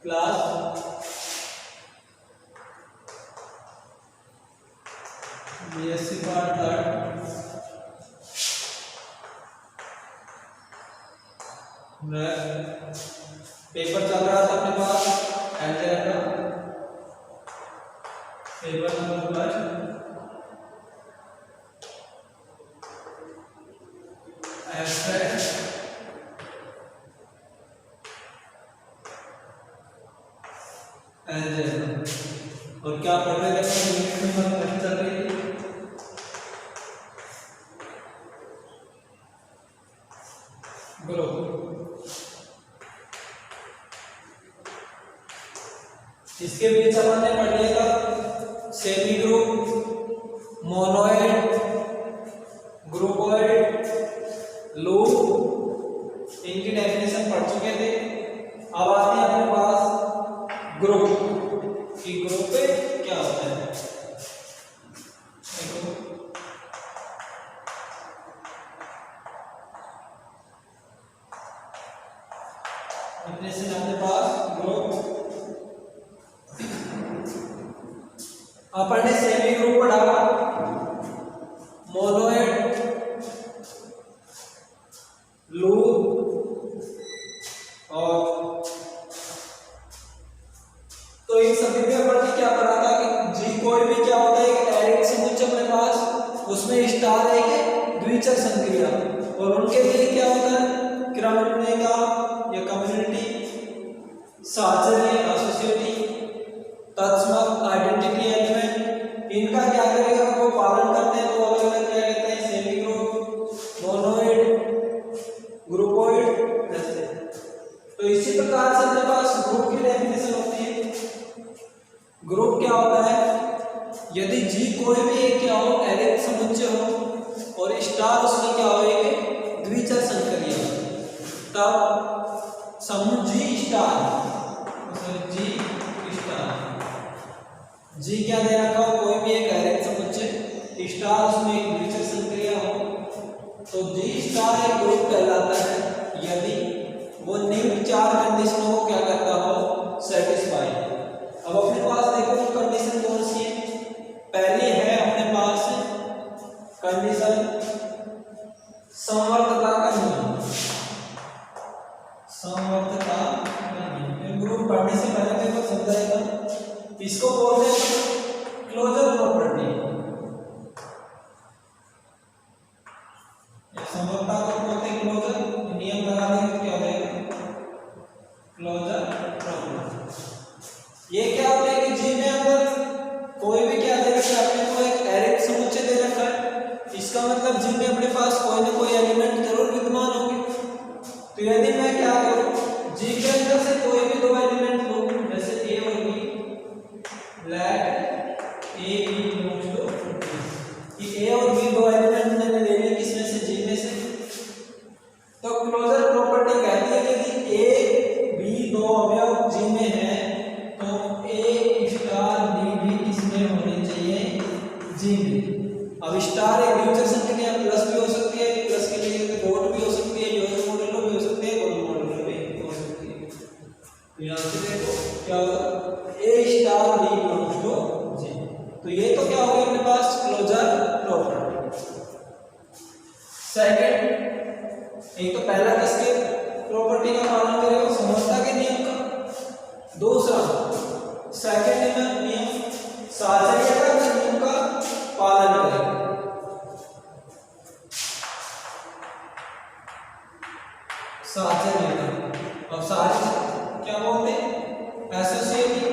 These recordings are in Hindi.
Class BSc part third paper चल रहा था अपने पास एलजेब्रा का पेपर नंबर 1 एब्स्ट्रैक्ट एलजेब्रा। और क्या पढ़ रहे थे यूनिट नंबर फर्स्ट चल रही थी। बोलो इसके बीच अपन ने पढ़ लिया था semi group, monoid, groupoid, loop, इनकी डेफिनेशन पढ़ चुके थे। अब आते हैं अपने पास ग्रुप की। ग्रुप पे क्या होता है डेफिनेशन अपने पास ग्रुप। अपन ने सेमी ग्रुप पढ़ा, मोनोइड, लूप और तो इन सभी में अपन ने क्या पढ़ा था कि जी कोई भी क्या होता है कि एरिक समुच्चय अपने पास उसमें स्टार है कि द्विचर संक्रिया और उनके लिए क्या होता है क्रमनिर्णय का या कम्युनिटी, साहचर्य, एसोसिएटिव, तत्समक, आइडेंटिटी एलिमेंट, इनका क्या करेगा वो पालन करते हैं। तो अलग अलग क्या कहते हैं सेमी ग्रुप, मोनोइड, ग्रुपोइड ऐसे। तो इसी प्रकार से अपने पास ग्रुप की डेफिनेशन होती है। ग्रुप क्या होता है यदि जी कोई भी एक क्या हो एरिक समुच्चय हो और स्टार उसमें क्या हो एक द्विचर संक्रिया, तब समूह जी स्टार जी क्या दे रखा हो कोई भी एक एरिक समुच्चय स्टार उसमें एक द्विचर संक्रिया हो तो जी स्टार एक ग्रुप कहलाता है यदि वो निम्न चार कंडीशनों को क्या करता हो सेटिस्फाई। अब अपने पास देखो कंडीशन कौन सी है। पहली है अपने पास कंडीशन समवर्तता का नियम। समवर्तता का नियम ग्रुप पढ़ने से पहले मेरे को समझाएगा। इसको बोलते हैं क्लोजर प्रॉपर्टी। समवर्तता को बोलते हैं क्लोजर। नियम लगा देंगे क्या हो जाएगा क्लोजर प्रॉपर्टी। ये क्या होता है कि जी में अंदर कोई भी क्या दे रखा है अपने को एक एरिक समुच्चय दे रखा है। इसका मतलब जी में अपने पास कोई ना कोई एलिमेंट जरूर विद्यमान होंगे। तो यदि मैं क्या करूं जी के अंदर से कोई भी दो एलिमेंट लूं जैसे ए और B, let A B belongs to कि ए और बी दो एलिमेंट मैंने ले लिए किसमें से जी में से। तो क्लोजर प्रॉपर्टी कहती है कि यदि ए बी दो अवयव जी में है तो ए स्टार बी भी किसमें होने चाहिए जी में। अब स्टार एक द्विचर संक्रिया प्लस भी हो सकती है, प्लस के लिए डॉट भी हो सकती है, योजक मॉडुलो भी हो सकती है, कोलन मॉडुलो भी हो सकती है। तो यहां से देखो क्या होगा ए star B belongs to G. तो ये तो क्या होगा अपने पास क्लोजर प्रॉपर्टी। सेकंड एक तो पहला किसके प्रॉपर्टी का पालन करेगा समवर्तता के नियम का। दूसरा सेकंड नियम साहचर्य का नियम का पालन करेगा। साहचर्य का अब साहचर्य क्या बोलते हैं एसोसिएटिव।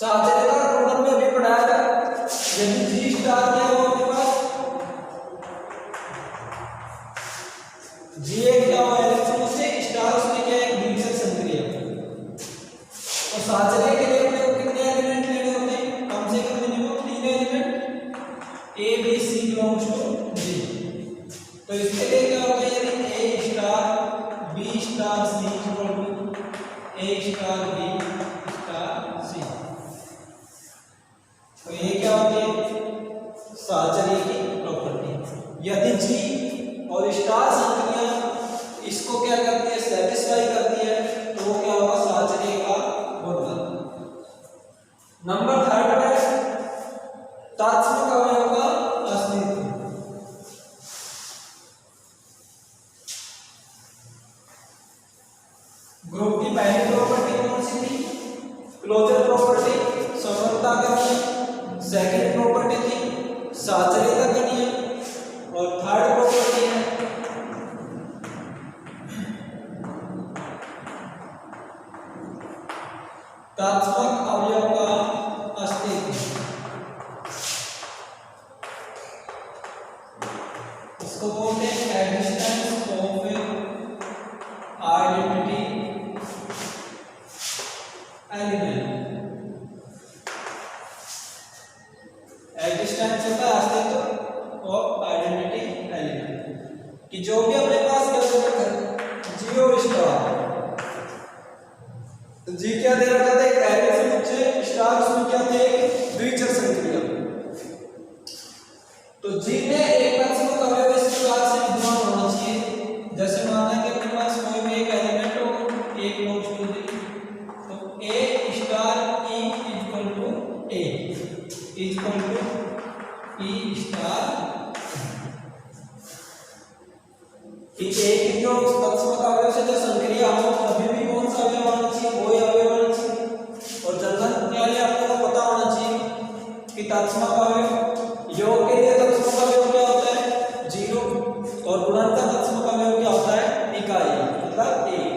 साहचर्य का प्रॉब्लम में अभी पढ़ाया था यदि जी स्टार क्या हो आपके पास जी एक क्या हो एरिक समुच्चय स्टार उसमें क्या है द्विचर संक्रिया। और साहचर्य के लिए अपने को कितने एलिमेंट लेने होते हैं कम से कम minimum 3 element A B C belongs to G. तो इसके लिए क्या होगा यदि A star B star C equal to A star B star C. तो ये क्या होती है साहचर्य की प्रॉपर्टी। यदि जी और स्टार संक्रिया इसको क्या ग्रुप की पहली प्रॉपर्टी कौन सी थी? क्लोजर प्रॉपर्टी, समरूपता का नियम। सेकंड प्रॉपर्टी थी साचर्यता का नियम। और थर्ड प्रॉपर्टी है तात्मक अवयव का अस्तित्व। इसको बोलते हैं existence of identity element. Existence होता है अस्तित्व ऑफ आइडेंटिटी एलिमेंट कि जो भी अपने पास जीरो स्टार, जी क्या दे रखा था? एक एरे समुच्चय, स्टार उसमें क्या थे? द्विचर संक्रिया। तो जी में एक तात्मक अवयव इस प्रकार से विद्यमान होना चाहिए, जैसे माना कि अपने पास कोई भी एक एलिमेंट हो, एक नोड टू दी, तो A star E equal to A equal to E star. कि एक ही जो तात्मक अवयव से जो संक्रिया हो तभी भी कौन सा अवयव आना चाहिए? वही अवयव आना चाहिए। और जनरल पहले आपको पता होना चाहिए कि तात्मक अवयव योग के लिए तात्मक अवयव क्या होता है? जीरो। और गुणन का तात्मक अवयव क्या होता है? इकाई, मतलब एक।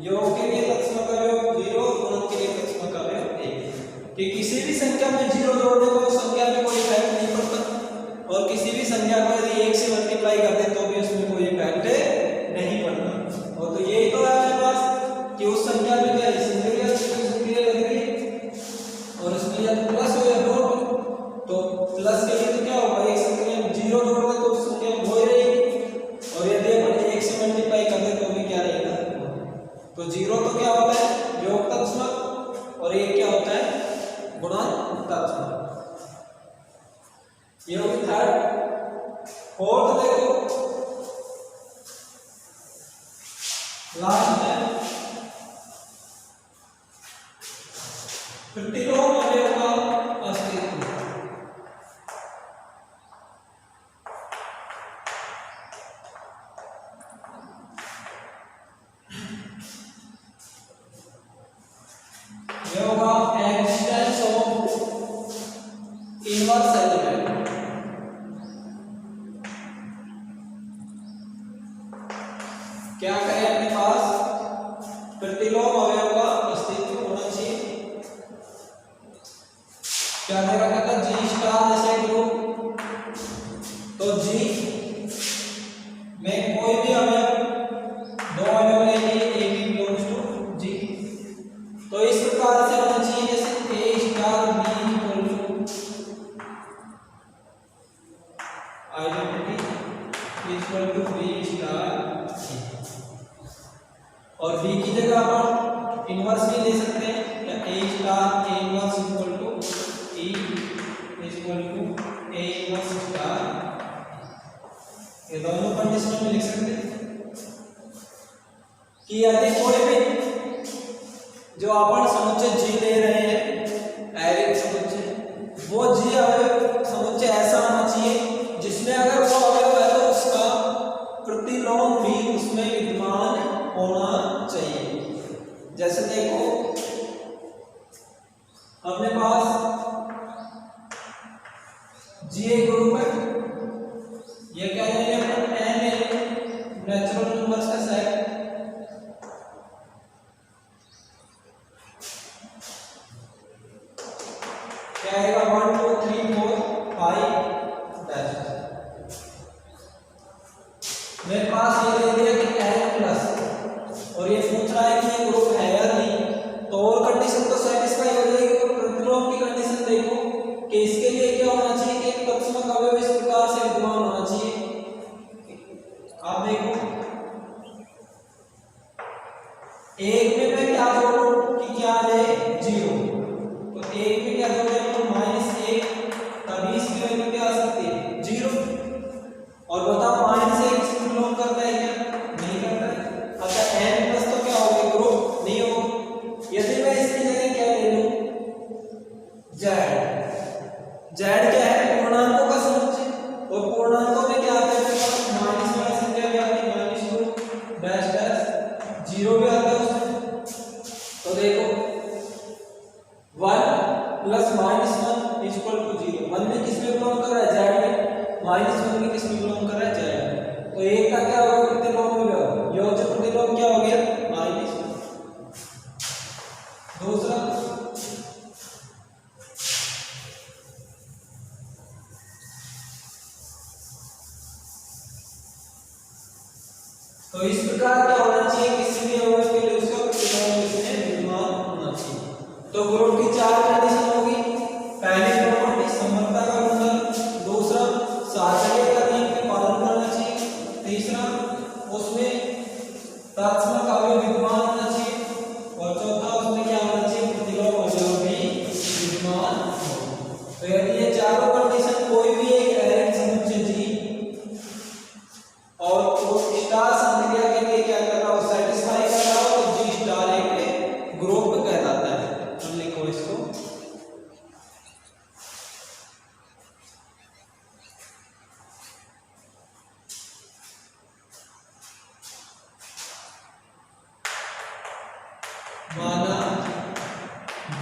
योग के लिए तात्मक अवयव जीरो, गुणन के लिए तात्मक अवयव एक। कि किसी भी संख्या में जीरो जोड़ने को संख्या में कोई इफेक्ट नहीं पड़ता, और किसी भी संख्या को यदि एक से मल्टीप्लाई करते हैं तो भी उसमें कोई इफेक्ट नहीं पड़ता। और तो यही तो है हमारे पास कि उस संख्या में क्या संख्या लग रही है, और उसमें या तो प्लस हो या डॉट, तो प्लस के लिए तो क्या होगा? एक संख्या में जीरो जोड़ोगे तो उस संख्या में हो रहेगी, और यदि अपन एक से मल्टीप्लाई करते तो भी क्या रहेगा? तो जीरो तो क्या होता है? योग तात्मक, और एक क्या होता है? गुणन तात्मक। ये हो गई थर्ड। फोर्थ देखो, लास्ट में प्रतिलोम अवयव का अस्तित्व। ये होगा एक्जिस्टेंस ऑफ इनवर्स एलिमेंट। क्या करें? अपने पास प्रतिलोम अवयव का अस्तित्व होना चाहिए। क्या दे रखा था? जी स्टार जैसे ग्रुप, तो जी में कोई भी अवयव, दो अवयव लेंगे, A B belongs to G. तो इस प्रकार से होना चाहिए जैसे A star B equal to identity equal to B star. और b की जगह अपन इनवर्स भी ले सकते हैं, या a star a inverse equal to e equal to a inverse star. ये दोनों कंडीशन में लिख सकते हैं कि यदि कोई भी जो अपन समुच्चय g ले रहे हैं, एरिक समुच्चय, वो g अवयव समुच्चय ऐसा होना चाहिए जिसमें अगर वो अवयव है तो उसका प्रतिलोम भी उसमें विद्यमान होना चाहिए। जैसे देखो अपने पास जी एक ग्रुप है, ये क्या है? अपन n है नेचुरल नंबर्स का सेट। क्या आएगा? 1 2 3 4 5 10। मेरे पास ये दे दिया कि n प्लस, और ये पूछ रहा है कि ये ग्रुप है या नहीं, तो और कंडीशन तो सेटिस्फाई हो जाएगी। तो प्रतिलोम की कंडीशन देखो कि इसके लिए क्या होना चाहिए कि एक तात्मक अवयव इस प्रकार से विद्यमान होना चाहिए। आप देखो एक में मैं क्या जोड़ूं कि क्या है? जीरो। तो एक में क्या जोड़े? -1, तभी इसकी वैल्यू क्या आ सकती है? जीरो। और बताओ -1 से प्रतिलोम करता है क्या? नहीं करता है। अच्छा n प्लस तो क्या होगा? ग्रुप नहीं होगा। यदि मैं इसकी जगह क्या ले लूं? z। z क्या है? पूर्णांकों का समुच्चय, और पूर्णांकों में क्या आता है? माइनस वाली संख्या भी आती है, -2 डैश डैश, जीरो भी आता है उसमें। क्या होना चाहिए, किसी भी अवयव के लिए उसका इलेक्ट्रॉन इसमें विद्यमान होना चाहिए। तो ग्रुप की चार कंडीशन होगी। पहली प्रॉपर्टी समरूपता का गुणधर्म, दूसरा साहचर्य का नियम का पालन करना चाहिए, तीसरा उसमें तत्समक अवयव विद्यमान होना चाहिए, और चौथा उसमें क्या होना चाहिए, प्रतिलोम अवयव भी विद्यमान हो। तो यदि ये चारों कंडीशन कोई भी एक एरेंज समुच्चय जी और वो स्टार संक्रिया के लिए क्या कर रहा हो, सेटिस्फाई कर रहा हो, तो जी स्टार एक ग्रुप कहलाता है। तो लिखो इसको, माना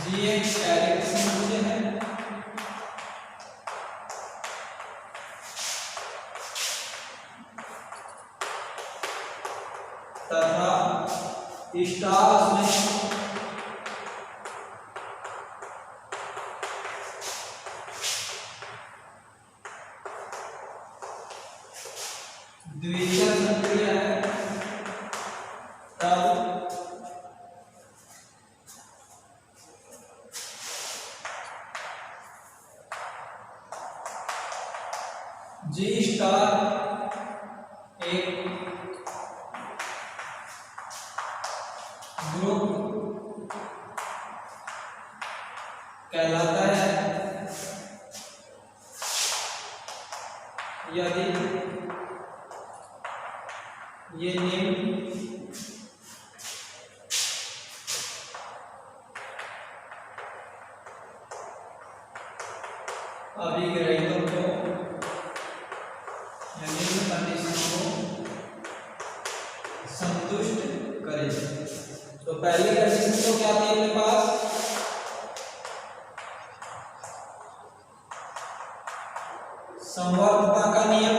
जी एक एरेंज समुच्चय है तथा स्टार उसमें द्वितीय संक्रिया है, तब जी स्टार एक ग्रुप कहलाता है यदि ये निम्न अभिग्रहियों को निम्न कंडीशन को संतुष्ट करे। तो पहली कंडीशन तो क्या थी अपने पास, संवर्तता का नियम,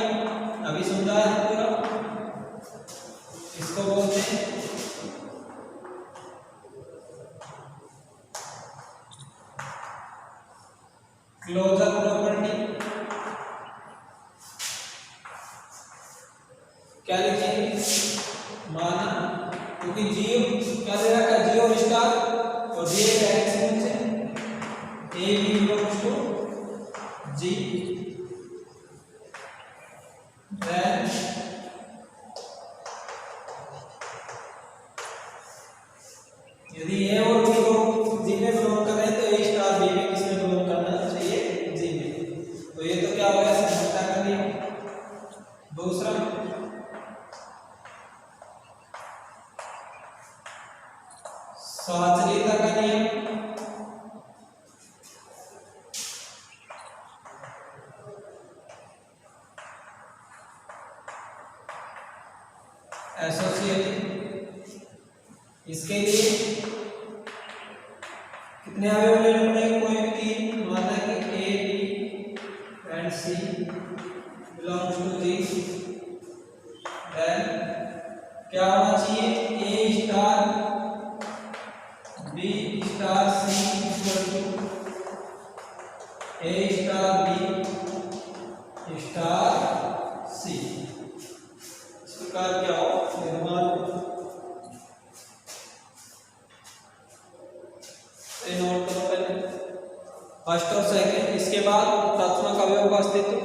अभी समझा है पूरा, इसको बोलते हैं क्लोजर प्रॉपर्टी। क्या लिखेंगे, माना क्योंकि जीव क्या दे रखा है, जीरो स्टार और जी एक एरेंज समुच्चय A B belongs to G, then यदि ए और बी को जी में बिलोंग कर रहे हैं तो ए स्टार बी में किसमें बिलोंग करना चाहिए, जी में। तो ये तो क्या हो गया, समरूपता का नियम। दूसरा साहचर्यता का नियम, एसोसिएट, इसके लिए कितने अवयव लेने पड़ेंगे, कोई भी तीन, माना कि A B and C belongs to G, then क्या होना चाहिए, A star B star C equal to A star B star C. इस प्रकार क्या हो निर्माण नोट करो पहले फर्स्ट और सेकंड। इसके बाद तत्समक अवयव का अस्तित्व,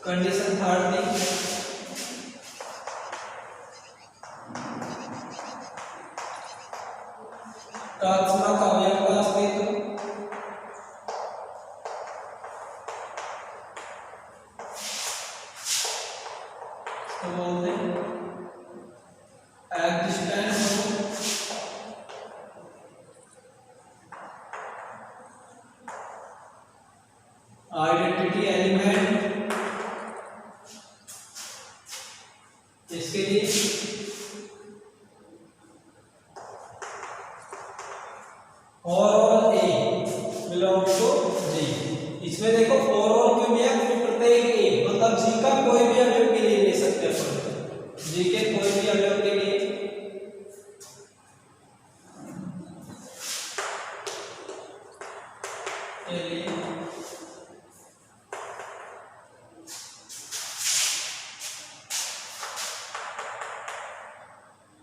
कंडीशन थर्ड थी तत्समक अवयव का अस्तित्व, तो बोलते हैं एक्जिस्टेंस आइडेंटिटी एलिमेंट। इसके लिए all A belongs to G। इसमें देखो for all क्यों दिया, प्रत्येक A मतलब G का कोई भी अवयव के लिए ले सकते हैं अपन, G के कोई भी अवयव के लिए।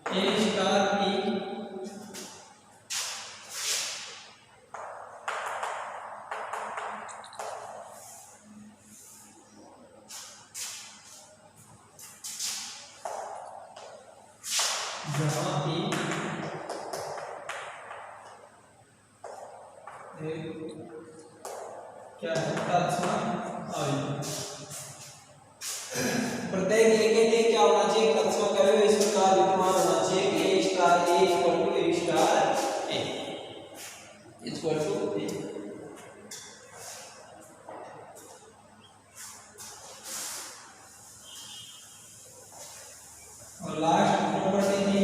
A स्टार E जहाँ E क्या है तत्सम अवयव। प्रत्येक ए के लिए क्या होना चाहिए, तत्सम अवयव इस प्रकार विद्यमान होना चाहिए कि A star A equal to A star A equal to A। और लास्ट प्रॉपर्टी थी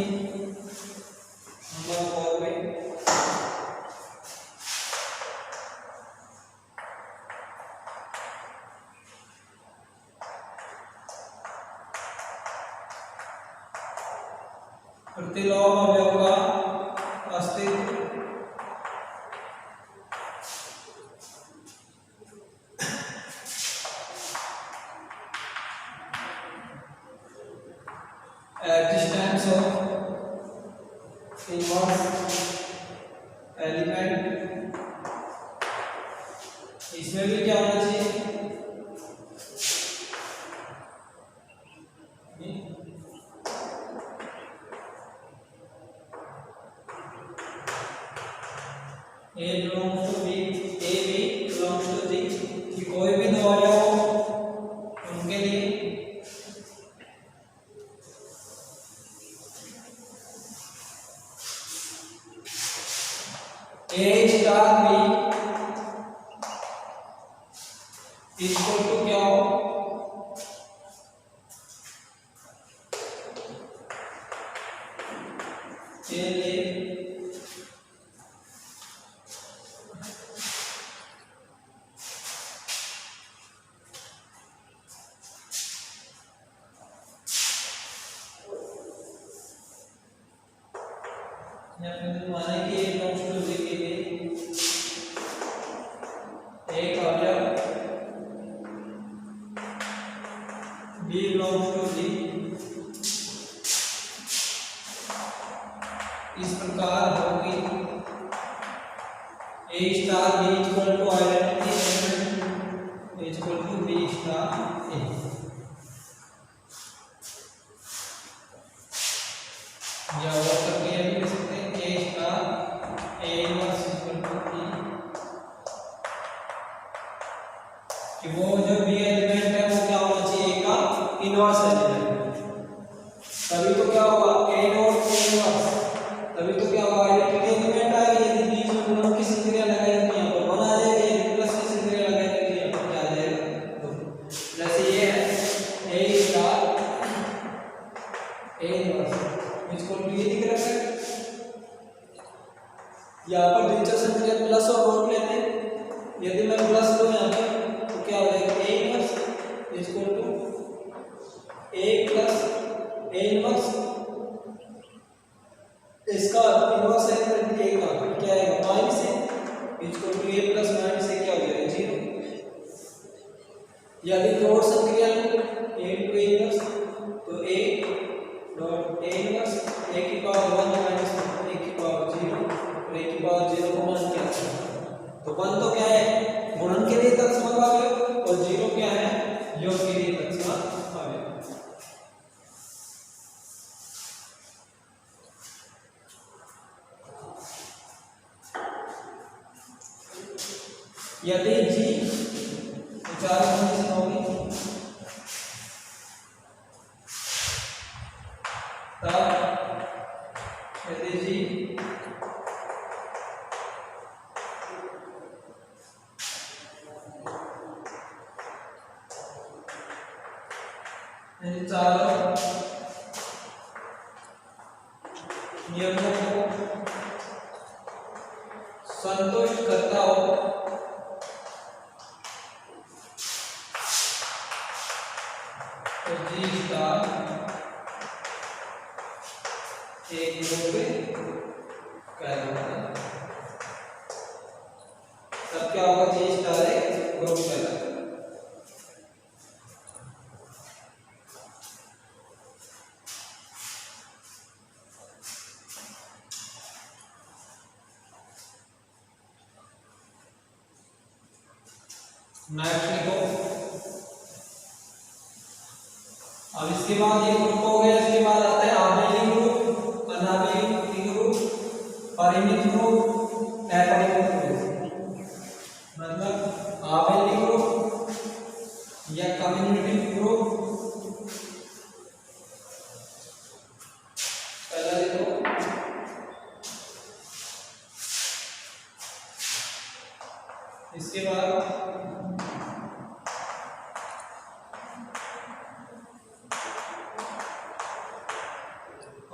नंबर 4 में प्रतिलोम अवयव का अस्तित्व। Existence of inverse element, इसमें भी क्या होना चाहिए, A belongs to B, A B belongs to D कि कोई भी दो अवयव उनके लिए A star B equal to क्या हो, A ले या फिर माने कि A belongs to B के लिए एक अवयव B belongs to D इस प्रकार होगी A star B equal to identity element equal to B star A। या और प्रक्रिया भी लिख सकते हैं A star A inverse equal to B कि वो जो B एलिमेंट है वो क्या होना चाहिए, A का इनवर्स एलिमेंट। तभी तो क्या होगा A नॉट A इनवर्स, तभी तो क्या होगा आइडेंटिटी एलिमेंट आएगा। यदि बीच में गुणन की संक्रिया लगाएंगे यहाँ पर 1 आ जाएगा, यदि प्लस की संक्रिया लगाएंगे तो यहाँ पर क्या आ जाएगा 2। जैसे ये है A स्टार A इनवर्स इसको ये दिख रहा है, यहाँ पर द्वितीय संक्रिया प्लस और डॉट लेते हैं, यदि मैं प्लस लूं यहाँ पर तो क्या हो जाएगा A inverse equal to A plus A inverse, इसका इनवर्स एलिमेंट A का क्या है minus A equal to A plus minus A क्या हो जाएगा 0। यदि डॉट संक्रिया लूं A इनटू A इनवर्स तो A dot A inverse A की पावर 1 माइनस A की पावर 0 और A की पावर 0 को मान क्या है तो 1 तो क्या है गुणन के लिए तत्सम अवयव और 0 क्या है योग के लिए तत्सम अवयव। यदि G विचार कंडीशन होगी तब यदि G यदि चारों नियमों को संतुष्ट करता हो तो G स्टार एक ग्रुप कहलाता है। तब क्या होगा, G स्टार एक ग्रुप कहलाता है। नेक्स्ट लिखो। अब इसके बाद ये ग्रुप हो गया, इसके बाद आता है आबेलिक ग्रुप, अनाबेलिक ग्रुप, परिमित ग्रुप, अपरिमित ग्रुप। मतलब आबेलिक ग्रुप या कम्युनिटी ग्रुप, पहला लिखो। इसके बाद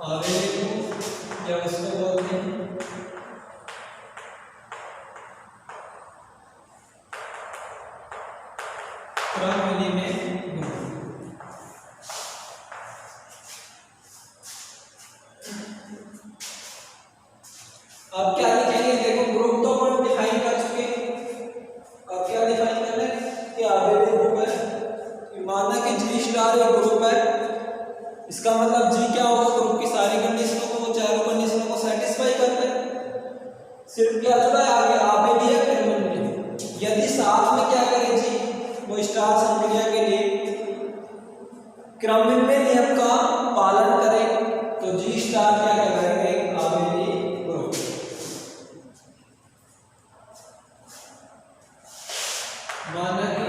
आबेलिक ग्रुप या उसको बोलते हैं क्रम विनिमय ग्रुप। अब क्या लिखेंगे, देखो ग्रुप तो अपन डिफाइन कर चुके हैं। अब क्या डिफाइन करना है कि आबेलिक ग्रुप है, मानना कि G स्टार एक ग्रुप है, इसका मतलब G क्या होगा, ग्रुप की सारी कंडीशनों को, चारों कंडीशनों को सेटिस्फाई करता है। सिर्फ क्या जुड़ा है आगे आबेलिक कम्युनिटी। यदि साथ में क्या करे G, वो स्टार संक्रिया के लिए क्रम विनिमय नियम का पालन करे तो G स्टार क्या कहलाएगा, आबेलिक ग्रुप। माना कि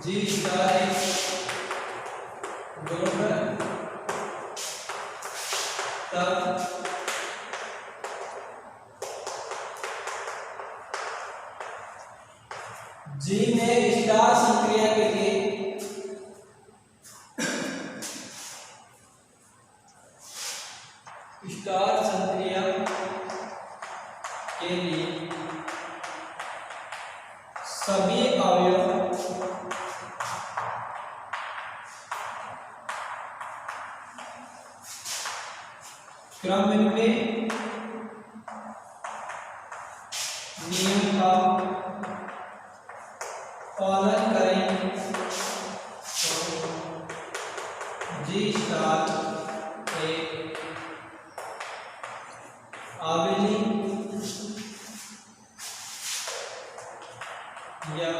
G स्टार एक ग्रुप है, तब G में स्टार संक्रिया के लिए सभी अवयव क्रम में नियम का पालन करें तो G स्टार एक आबेली या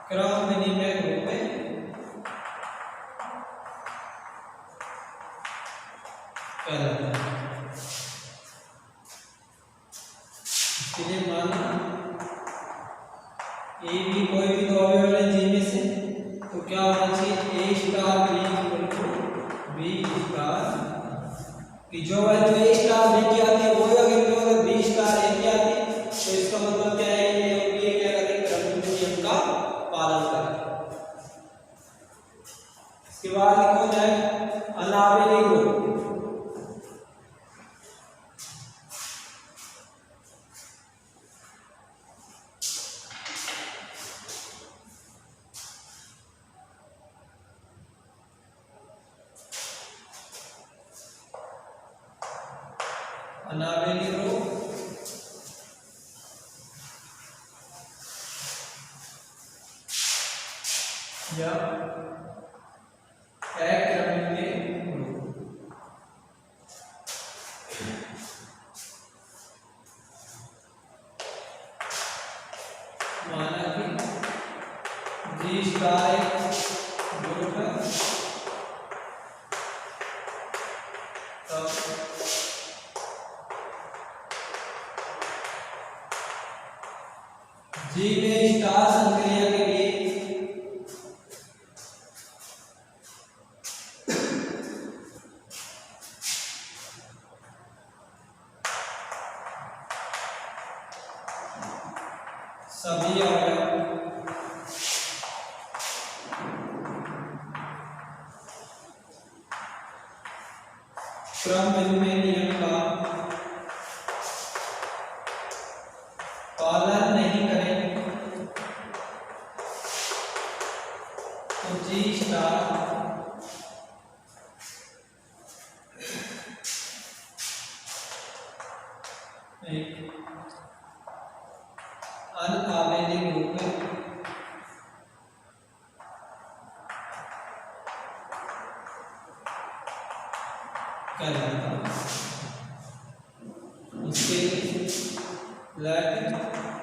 क्रम विनिमय रूप में कहलाता है। इसके लिए माना ए भी कोई भी दो अवयव है जी में से, तो क्या होना चाहिए A star B equal to B star की जो वैल्यू ए स्टार बी की आती है वो अगर बी स्टार ए की आती है तो इसका मतलब क्या है, ये क्या करें, क्रम नियम का पालन करें। इसके बाद लिखो जाए अनाबेली ग्रुप। अनाबेली ग्रुप या अक्रमिक ग्रुप। माना कि जी स्टार एक ग्रुप है, तब जी में स्टार संक्रिया के लिए सभी अवयव क्रम विनिमय नियम का एक अनआबेलिक ग्रुप में क्या लिखा, इसके लेट